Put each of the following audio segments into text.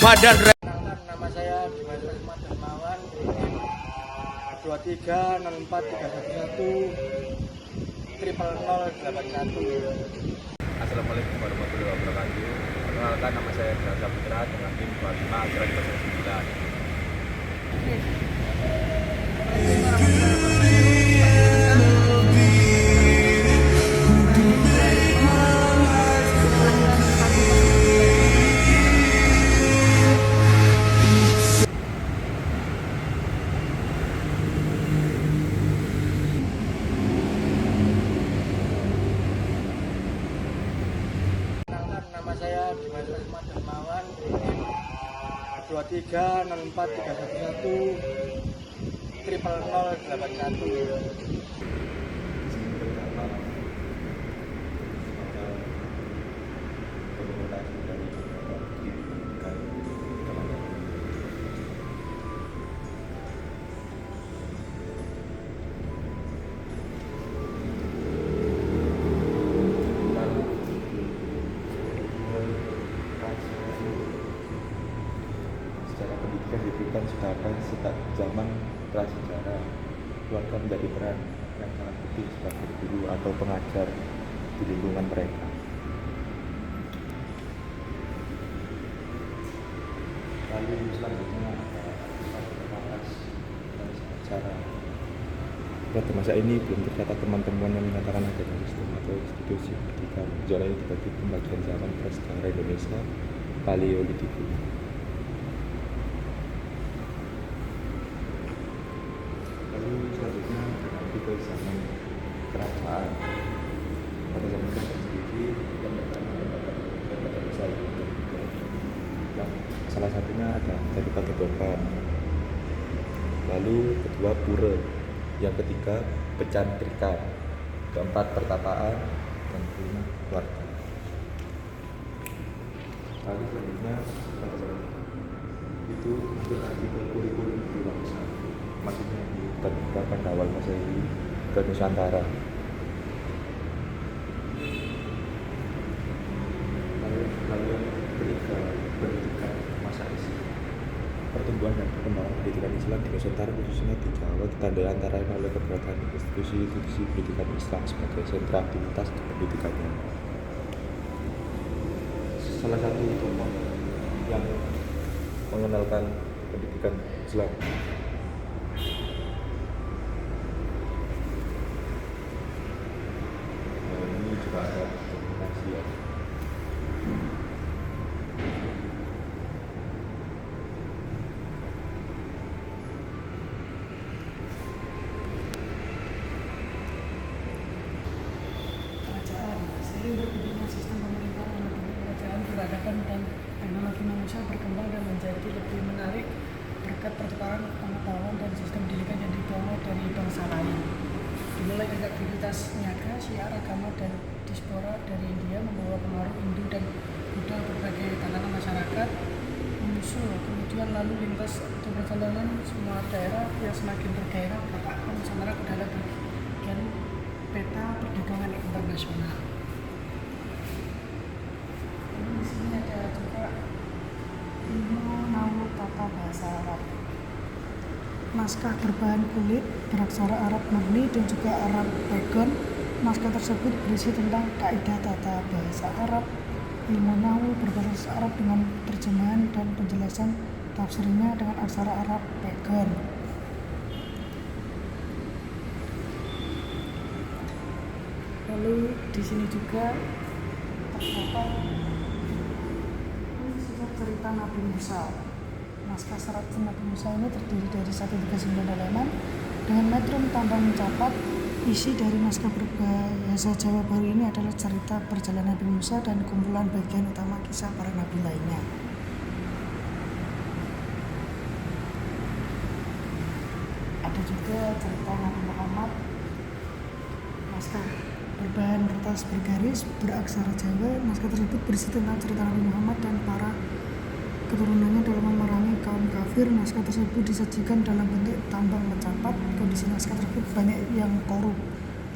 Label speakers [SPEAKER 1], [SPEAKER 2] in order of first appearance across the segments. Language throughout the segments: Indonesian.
[SPEAKER 1] Badan
[SPEAKER 2] Nama saya Dimas Rahmat Darmawan, 23 004 311 00081.
[SPEAKER 3] Assalamualaikum warahmatullahi wabarakatuh. Perkenalkan, nama saya Rizal Saputra dengan tim 25 Akhirat 09.
[SPEAKER 2] Nama saya Dimas Rahmat Darmawan, 23 004 311 00081.
[SPEAKER 3] Secara pendidikan diberikan sudah ada sejak zaman prasejarah. Keluarga menjadi peran yang sangat penting sebagai guru atau pengajar di lingkungan mereka. Lalu selanjutnya ada secara pada masa ini belum tercatat teman-teman yang menyatakan adanya sistem atau institusi pendidikan. Zona ini dibagi pembagian zaman prasejarah Indonesia Paleolitikum. Lalu selanjutnya berarti ke zaman kerajaan. Pada zaman kerajaan sendiri lembaga besar. Salah satunya ada dari Padepokan. Lalu kedua pura, yang ketiga pecantrikan, keempat pertapaan, dan kelima keluarga. Lalu selanjutnya pada zaman itu berarti ke kurikulum berbangsa. Maksudnya pada awal masa ini ke Nusantara. Lalu yang ketiga pendidikan masa isi. Pertumbuhan dan perkembangan pendidikan Islam di Nusantara, khususnya di Jawa, ditandai antara lain oleh keberadaan institusi pendidikan Islam sebagai sentra aktivitas pendidikannya. Salah satu tokoh yang mengenalkan pendidikan Islam ini juga ada dokumentasi ya.
[SPEAKER 4] Seiring berkembangnya sistem pemerintahan manajemen kerajaan, peradaban dan teknologi manusia berkembang dan menjadi lebih menarik berkat pertukaran pengetahuan dan sistem pendidikan yang dibawa dari bangsa lain. Dimulai dari aktivitas niaga, syiar agama dan diaspora dari India membawa pengaruh Hindu dan Buddha berbagai tatanan masyarakat menyusul, kemudian lalu lintas untuk perjalanan semua daerah yang semakin bergairah meletakkan Nusantara ke dalam bagian peta perdagangan internasional. Di sini ada juga ilmu nahu tata bahasa Arab. Naskah berbahan kulit beraksara Arab murni dan juga Arab Pegon. Naskah tersebut berisi tentang kaidah tata bahasa Arab, ilmu nahu berbahasa Arab dengan terjemahan dan penjelasan tafsirnya dengan aksara Arab Pegon. Lalu di sini juga terdapat cerita Nabi Musa. Naskah serat Nabi Musa ini terdiri dari 139 halaman dengan metrum tambah mencapat. Isi dari naskah berbahasa Jawa baru ini adalah cerita perjalanan Nabi Musa dan kumpulan bagian utama kisah para nabi lainnya. Ada juga cerita Nabi Muhammad. Naskah berbahan kertas bergaris beraksara Jawa. Naskah tersebut berisi tentang cerita Nabi Muhammad dan para keturunannya dalam memerangi kaum kafir. Naskah tersebut disajikan dalam bentuk tambang mencapat. Kondisi naskah tersebut banyak yang korup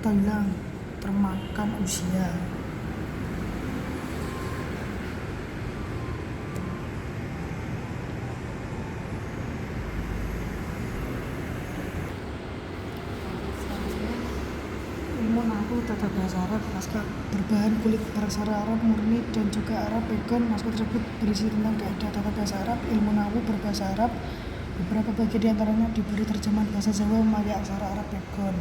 [SPEAKER 4] atau hilang termakan usia. Nahu Tata Bahasa Arab, naskah berbahan kulit beraksara Arab murni dan juga Arab pegon. Naskah tersebut berisi tentang kaidah tata bahasa Arab, ilmu nahu berbahasa Arab. Beberapa bagian diantaranya diberi terjemahan bahasa Jawa memakai aksara Arab pegon.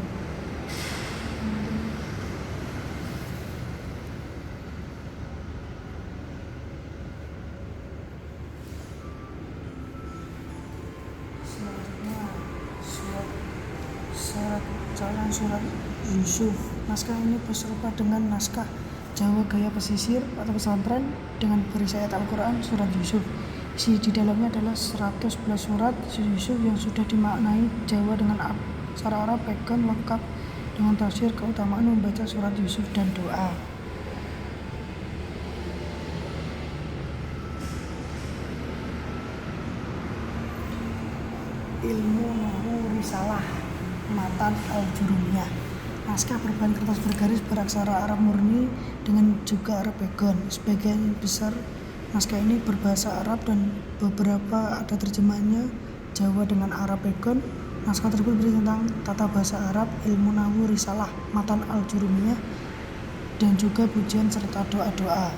[SPEAKER 4] Selanjutnya surat Yusuf. Naskah ini berupa dengan naskah Jawa gaya pesisir atau pesantren dengan berisi ayat Al-Quran surat Yusuf. Isi di dalamnya adalah 111 surat Yusuf yang sudah dimaknai Jawa dengan aksara Arab pegon, lengkap dengan tafsir, keutamaan membaca surat Yusuf dan doa. Ilmu Nahu Risalah Matan Al-Jurumiyah. Naskah berbahan kertas bergaris beraksara Arab murni dengan juga Arab pegon. Sebagian besar naskah ini berbahasa Arab dan beberapa ada terjemahannya Jawa dengan Arab pegon. Naskah tersebut berisi tentang tata bahasa Arab, ilmu Nahu Risalah Matan Al-Jurumiyah, dan juga pujian serta doa-doa.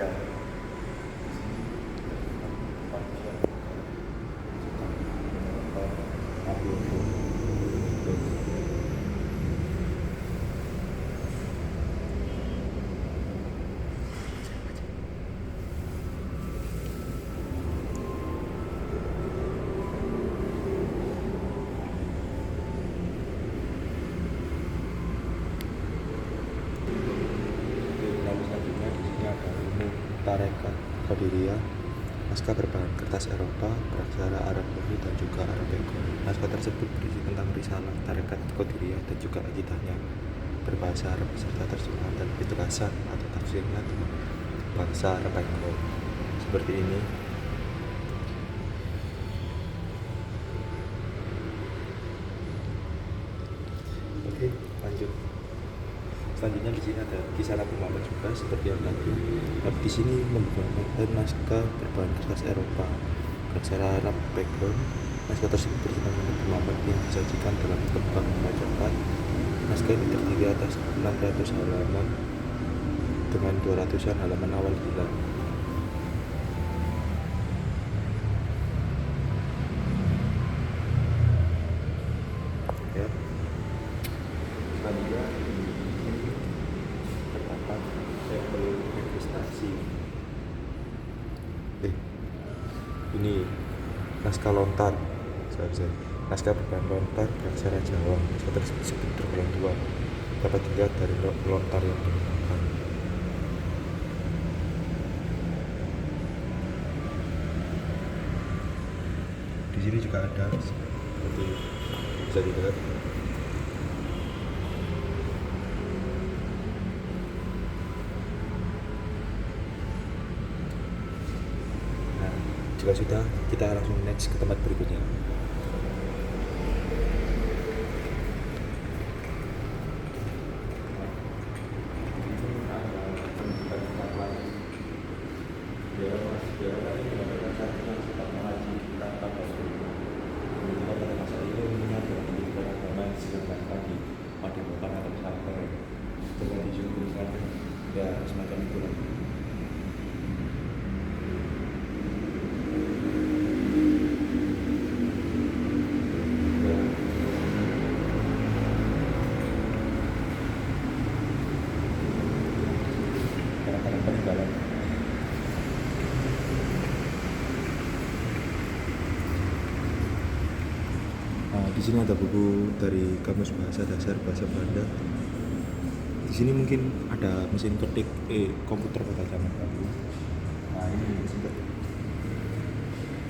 [SPEAKER 3] Ya. Lalu selanjutnya di sini ada ilmu tarekat Qadiriyah. Naskah berbahan kertas Eropa, beraksara Arab murni dan juga Arab pegon. Naskah tersebut berisi tentang risalah tarekat Qadiriyah dan juga akidahnya berbahasa Arab serta terjemahan dan penjelasan atau tafsirnya dengan bahasa Arab pegon. Seperti ini. Oke, lanjut. Selanjutnya di sini ada kisah Nabi Muhammad juga seperti yang tadi. Nabi di sini menggunakan naskah berbahan kertas Eropa beraksara Arab pegon. Naskah tersebut berisi tentang Nabi Muhammad yang disajikan dalam tembang membacakan. Naskah ini terdiri atas 600 halaman dengan 200-an halaman awal hilang. Ya. Selanjutnya terdapat sampel investasi. Ini naskah lontar. Naskah berbahan lontar beraksara Jawa. Naskah tersebut disebut tergolong dua. Dapat dilihat dari lontar yang digunakan. Di sini juga ada seperti bisa dilihat. Nah, jika sudah, kita langsung next ke tempat berikutnya. Ya, semacam itu lah. Kadang-kadang peninggalan. Nah, di sini ada buku dari Kamus Bahasa Dasar Bahasa Belanda. Di sini mungkin ada mesin ketik komputer pada zaman dahulu. Nah, ini mesin ketik.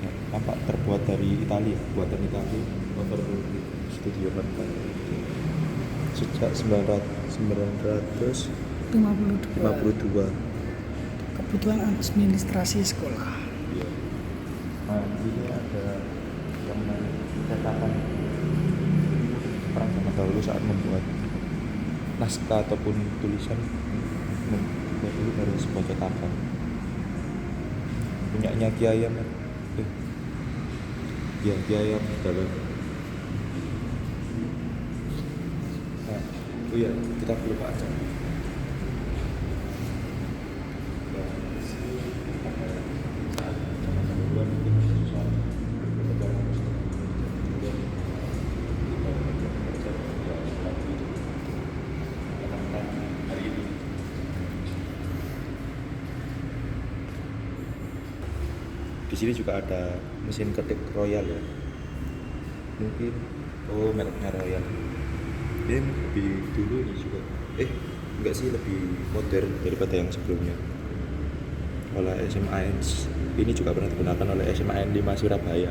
[SPEAKER 3] Nah, tampak terbuat dari Italia, buatan Italia, over Studio Market. Sejak 1952.
[SPEAKER 4] Kebutuhan administrasi sekolah.
[SPEAKER 3] Iya. Nah, di sini ada yang menceritakan perang zaman dahulu saat membuat naskah ataupun tulisan dulu harus sebuah cetakan. Punyanya Ki Ayam ya Ki Ayam dalam. Nah, oh iya, kita perlu baca. Di sini juga ada mesin ketik Royal ya. Mungkin mereknya Royal. Ini lebih dulu ini juga. Enggak sih, lebih modern daripada yang sebelumnya. Oleh SMAN. Ini juga pernah digunakan oleh SMAN 5 Surabaya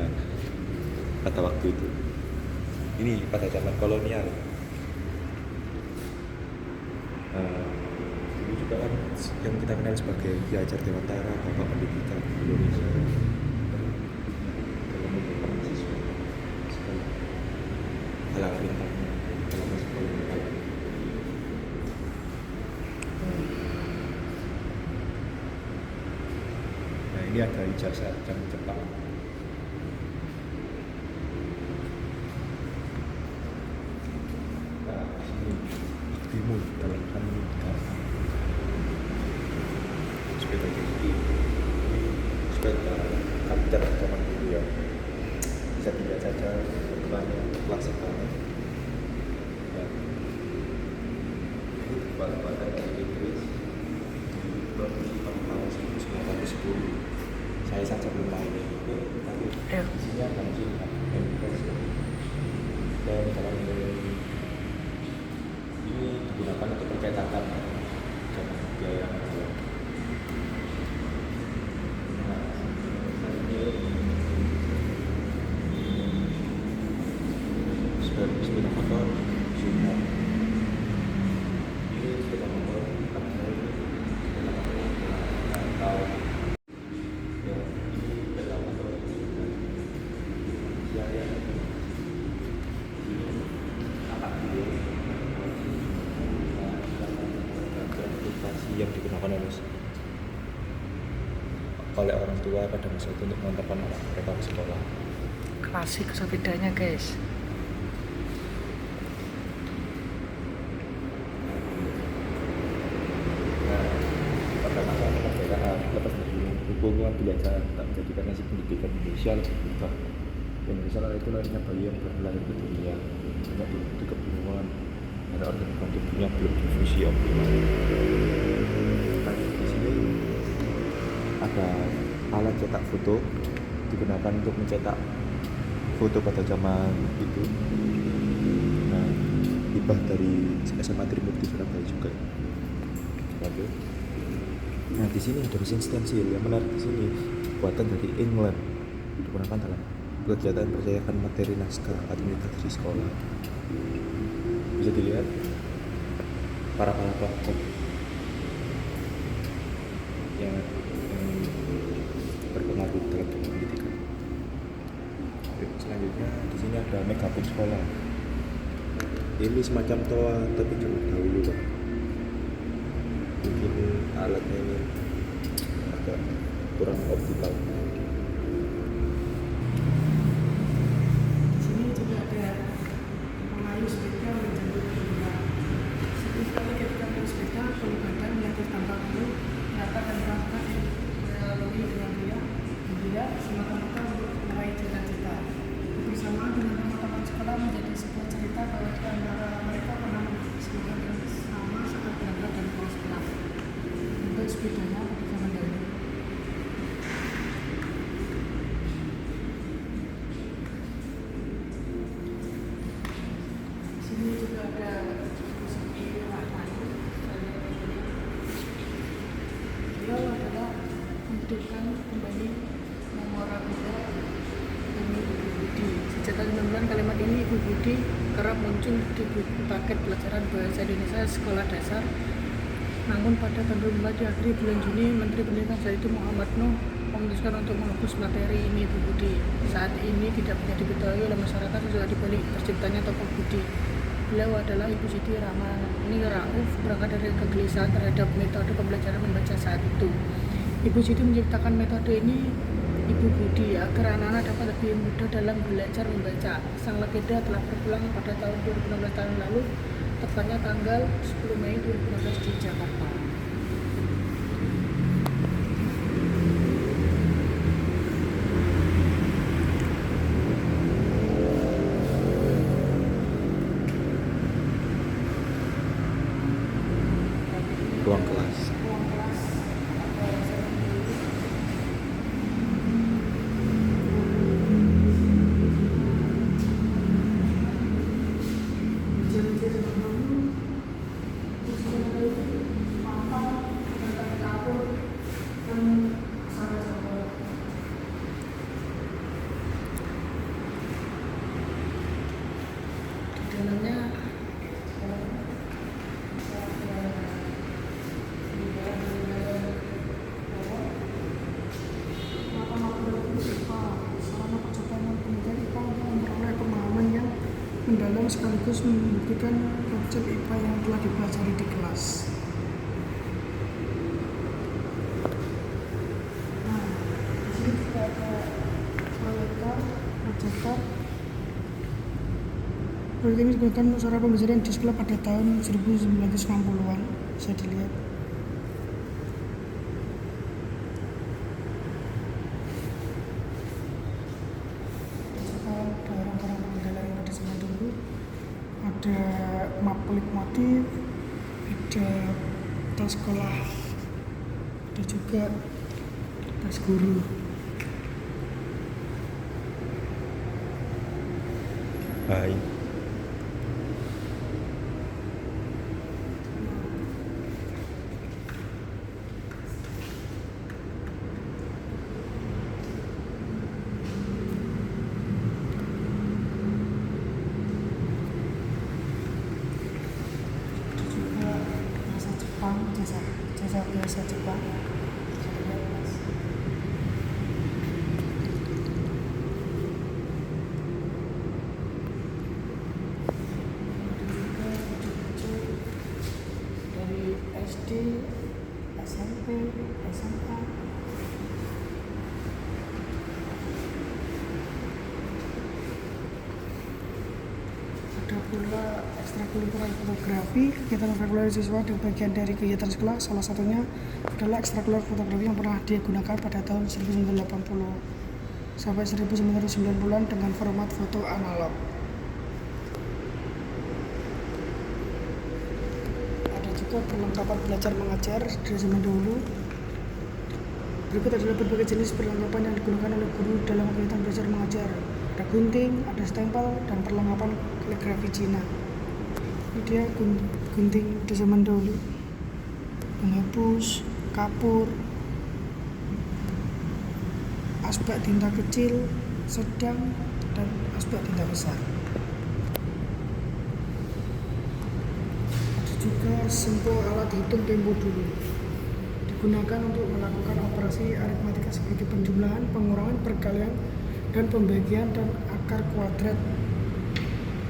[SPEAKER 3] pada waktu itu. Ini pada zaman kolonial. Ini juga kan yang kita kenal sebagai Ki Hajar Dewantara, Bapak Pendidikan Indonesia. Halang rintangnya dalam sekolah. Nah, ini ada ijazah jam Jepang. Nah, ini bimu dalam kan sepeda tinggi, sepeda kapter zaman dulu ya. Bisa tidak saja bermain klasik banget. Ya. Ini buatan dari Inggris di tahun 1910. Saya saja belum main tapi di sini ada mesin Inggris. Dan kalau ini digunakan untuk percetakan zaman biaya yang sepeda motor Sumo. Ini sepeda motor atau ya ini sepeda motor ya ini anak video aplikasi yang digunakan oleh orang tua pada masa itu untuk mengantarkan anak mereka ke sekolah.
[SPEAKER 4] Klasik sepedanya guys.
[SPEAKER 3] Lepas dari hubungan belajar tak menjadikan nasib pendidikan Indonesia lebih berubah. Indonesia kala itu lahirnya bayi yang baru lahir ke dunia, banyak diikuti kebingungan karena organ tubuhnya belum difusi optimal. Nah, di sini ada alat cetak foto digunakan untuk mencetak foto pada zaman itu. Nah, hibah dari SMA Trimurti Surabaya juga. Oke. Nah, di sini ada mesin stensil yang menarik di sini, buatan dari England, digunakan dalam kegiatan percayakan materi naskah administrasi sekolah. Bisa dilihat para pelaku yang berpengaruh dalam pendidikan. Selanjutnya di sini ada megapun sekolah. Ini semacam toa tapi cuma dahulu Pak. Mungkin alatnya ini agak kurang optimal.
[SPEAKER 4] Di sini juga ada mengayu sepeda menjemput bola. Setiap kali ketika naik sepeda, bulu badan yang tertampak dulu rata dan rata dilalui dengan dia, tidak semata-mata untuk meraih cita-cita. Bersama dengan teman-teman sekolah menjadi sebuah cerita bahwa di antara mereka pernah semangat yang sama saat berangkat dan pulang sekolah. Untuk sepedanya pada zaman dahulu. Sini juga ada segi Rahmani. Beliau adalah menghidupkan kembali memorabilia Ibu Budi. Sejak tahun 19 kalimat ini Ibu Budi kerap muncul di buku paket pelajaran bahasa Indonesia sekolah dasar. Namun pada tahun 2004 di akhir bulan Juni, Menteri Pendidikan saat itu Muhammad Nuh memutuskan untuk menghapus materi ini Ibu Budi. Saat ini tidak banyak diketahui oleh masyarakat setelah dibalik terciptanya tokoh Budi. beliau adalah Ibu Siti Rahmani Rauf, berangkat dari kegelisahan terhadap metode pembelajaran membaca saat itu. Ibu Siti menciptakan metode ini Ibu Budi agar anak-anak dapat lebih mudah dalam belajar membaca. Sang legenda telah berpulang pada tahun 2016 tahun lalu, tepatnya tanggal 10 Mei 2016 di Jakarta.
[SPEAKER 3] Ruang kelas.
[SPEAKER 4] Ruang kelas atau di dalamnya sarana percobaan pendidikan IPA untuk memperoleh pemahaman yang mendalam sekaligus membuktikan konsep IPA yang telah dipelajari di kelas. Nah, di sini juga ada proyektor. Proyek ini digunakan untuk sarana pembelajaran di sekolah pada tahun 1960-an. Bisa dilihat. Barang-barang peninggalan pada zaman dulu, ada map pelik motif, ada tas sekolah, ada juga tas guru.
[SPEAKER 3] Hai.
[SPEAKER 4] Ada juga bahasa Jepang, jasa bahasa Jepang. Bisa dilihat, Mas. Dari SD, SMP, SMA. Ada pula ekstrakurikuler fotografi. Kegiatan ekstrakurikuler siswa di bagian dari kegiatan sekolah, salah satunya adalah ekstrakurikuler fotografi yang pernah digunakan pada tahun 1980 sampai 1990-an dengan format foto analog. Ada juga perlengkapan belajar mengajar dari zaman dahulu. Berikut adalah berbagai jenis perlengkapan yang digunakan oleh guru dalam kegiatan belajar mengajar. Ada gunting, ada stempel, dan perlengkapan kaligrafi Cina. Ini dia gunting di zaman dahulu, penghapus, kapur, asbak tinta kecil, sedang, dan asbak tinta besar. Ada juga sempol alat hitung tempo dulu, digunakan untuk melakukan operasi aritmatika seperti penjumlahan, pengurangan, perkalian, dan pembagian, dan akar kuadrat.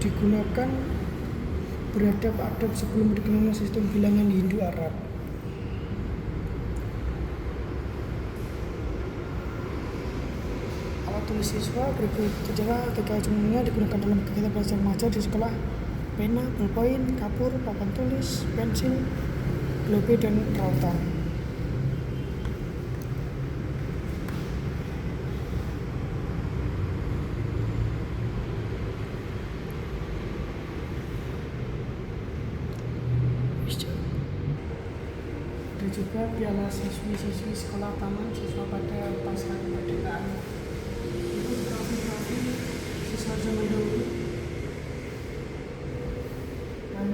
[SPEAKER 4] Digunakan beradab-adab sebelum dikenal sistem bilangan Hindu-Arab. Alat tulis siswa berikut adalah umumnya digunakan dalam kegiatan belajar mengajar di sekolah: pena, ballpoint, kapur, papan tulis, pensil, globe, dan rautan. Ada juga piala siswi-siswi sekolah taman siswa pada pasca kemerdekaan. Itu trofi-trofi siswa zaman dahulu. Dan